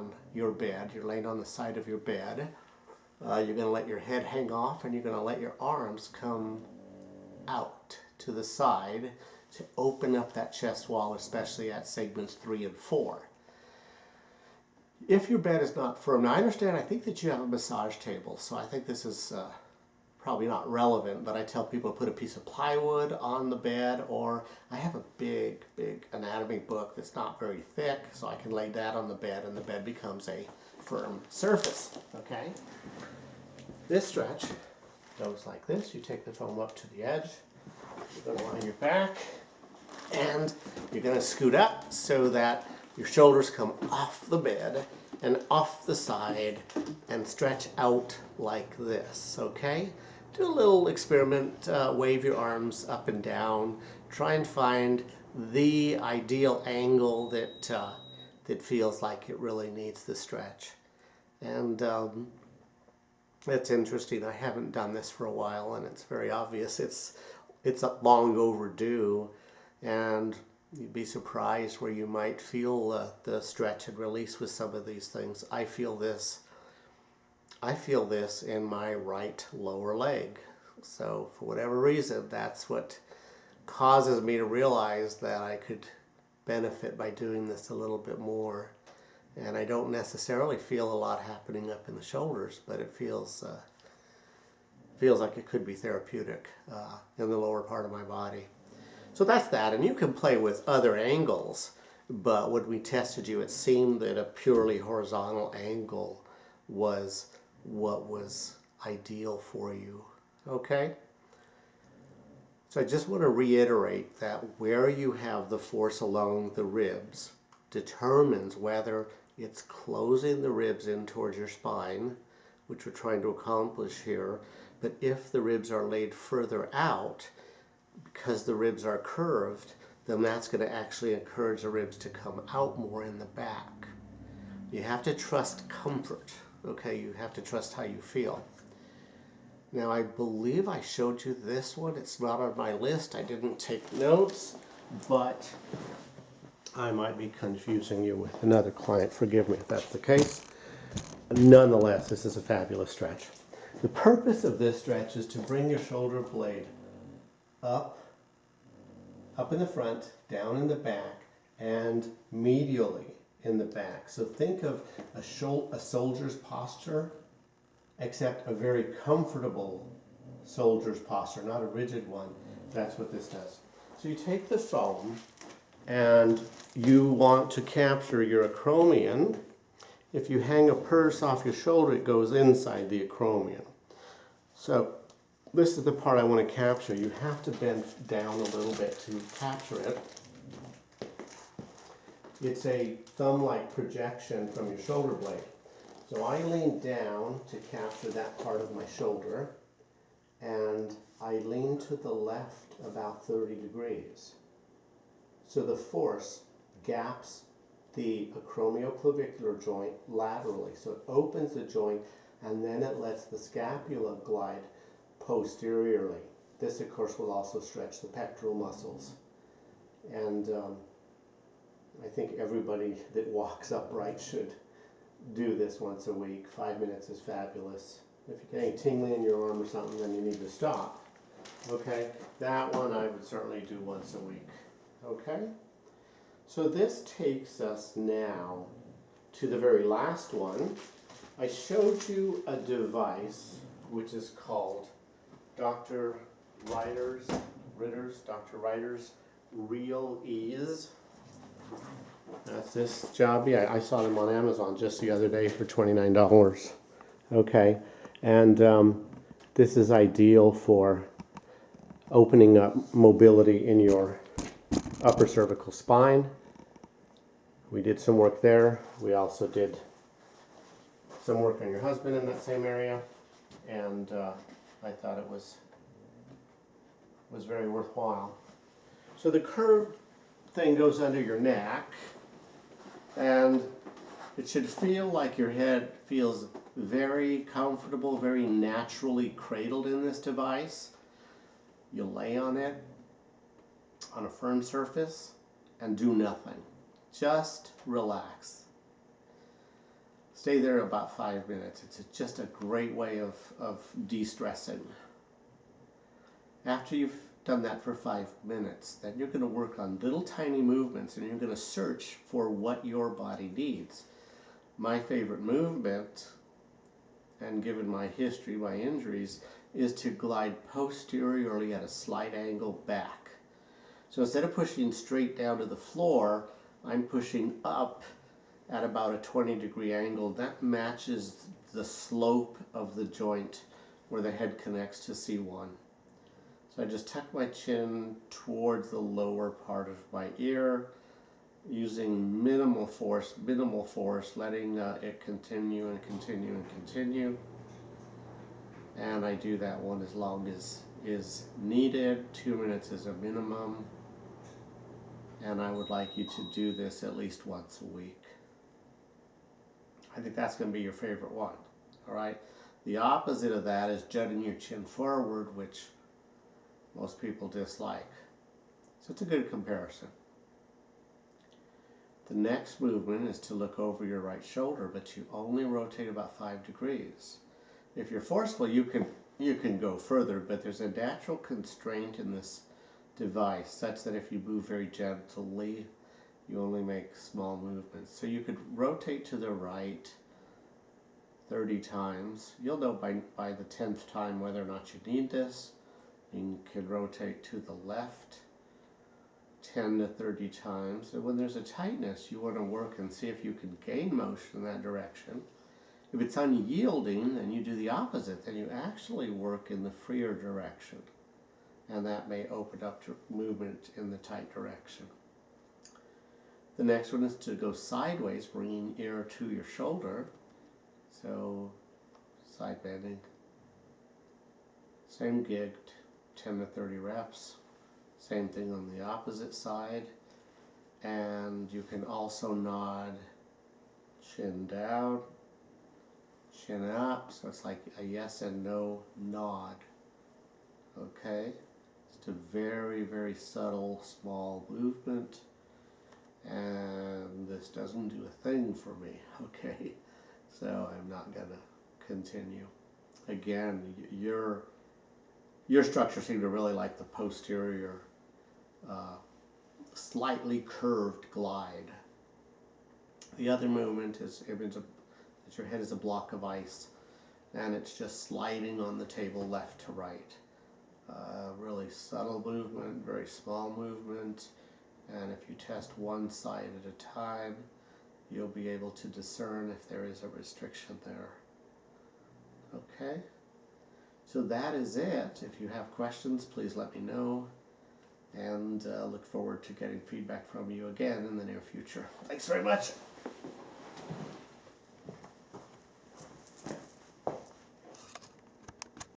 on your bed. You're laying on the side of your bed. You're going to let your head hang off, and you're going to let your arms come out to the side to open up that chest wall, especially at segments 3 and 4. If your bed is not firm, now I understand, I think that you have a massage table, so I think this is probably not relevant, but I tell people to put a piece of plywood on the bed, or I have a big anatomy book that's not very thick, so I can lay that on the bed and the bed becomes a firm surface, okay? This stretch goes like this. You take the foam up to the edge, you're going to lie your back, and you're going to scoot up so that your shoulders come off the bed and off the side and stretch out like this, okay? Do a little experiment, wave your arms up and down, try and find the ideal angle that feels like it really needs the stretch. And it's interesting, I haven't done this for a while and it's very obvious. It's long overdue, and you'd be surprised where you might feel the stretch and release with some of these things. I feel this in my right lower leg. So for whatever reason, that's what causes me to realize that I could benefit by doing this a little bit more. And I don't necessarily feel a lot happening up in the shoulders, but it feels like it could be therapeutic in the lower part of my body. So that's that, and you can play with other angles, but when we tested you, it seemed that a purely horizontal angle was what was ideal for you, okay? So I just want to reiterate that where you have the force along the ribs determines whether it's closing the ribs in towards your spine, which we're trying to accomplish here, but if the ribs are laid further out, because the ribs are curved, then that's going to actually encourage the ribs to come out more in the back. You have to trust comfort, okay? You have to trust how you feel. Now, I believe I showed you this one. It's not on my list. I didn't take notes, but I might be confusing you with another client. Forgive me if that's the case. Nonetheless, this is a fabulous stretch. The purpose of this stretch is to bring your shoulder blade up in the front, down in the back, and medially in the back. So think of a soldier's posture, except a very comfortable soldier's posture, not a rigid one. That's what this does. So you take the foam, and you want to capture your acromion. If you hang a purse off your shoulder, it goes inside the acromion. So this is the part I want to capture. You have to bend down a little bit to capture it. It's a thumb-like projection from your shoulder blade. So I lean down to capture that part of my shoulder, and I lean to the left about 30 degrees. So the force gaps the acromioclavicular joint laterally. So it opens the joint, and then it lets the scapula glide posteriorly. This, of course, will also stretch the pectoral muscles. And I think everybody that walks upright should do this once a week. 5 minutes is fabulous. If you're getting tingling in your arm or something, then you need to stop. Okay, that one I would certainly do once a week. Okay, so this takes us now to the very last one. I showed you a device which is called Dr. Ryder's Real Ease. That's this job. Yeah, I saw them on Amazon just the other day for $29. Okay, and this is ideal for opening up mobility in your upper cervical spine. We did some work there. We also did some work on your husband in that same area, and I thought it was very worthwhile. So the curved thing goes under your neck, and it should feel like your head feels very comfortable, very naturally cradled in this device. You lay on it on a firm surface and do nothing. Just relax. Stay there about 5 minutes. It's just a great way of de-stressing. After you've done that for 5 minutes, then you're going to work on little tiny movements and you're going to search for what your body needs. My favorite movement, and given my history, my injuries, is to glide posteriorly at a slight angle back. So instead of pushing straight down to the floor, I'm pushing up at about a 20-degree angle. That matches the slope of the joint where the head connects to C1. So I just tuck my chin towards the lower part of my ear, using minimal force, letting it continue and continue and continue. And I do that one as long as is needed. 2 minutes is a minimum. And I would like you to do this at least once a week. I think that's going to be your favorite one. All right. The opposite of that is jutting your chin forward, which most people dislike. So it's a good comparison. The next movement is to look over your right shoulder, but you only rotate about 5 degrees. If you're forceful, you can go further, but there's a natural constraint in this device such that if you move very gently, you only make small movements. So you could rotate to the right 30 times. You'll know by the 10th time whether or not you need this. You can rotate to the left 10 to 30 times. And when there's a tightness, you want to work and see if you can gain motion in that direction. If it's unyielding and you do the opposite, then you actually work in the freer direction. And that may open up to movement in the tight direction. The next one is to go sideways, bringing ear to your shoulder. So, side bending. Same gig, 10 to 30 reps. Same thing on the opposite side. And you can also nod, chin down, chin up. So it's like a yes and no nod. Okay? It's a very, very subtle, small movement. And this doesn't do a thing for me. Okay? So I'm not going to continue. Again, your structure seemed to really like the posterior slightly curved glide. The other movement is that your head is a block of ice and it's just sliding on the table left to right. Really subtle movement, very small movement, and if you test one side at a time, you'll be able to discern if there is a restriction there. Okay? So that is it. If you have questions, please let me know, and look forward to getting feedback from you again in the near future. Thanks very much.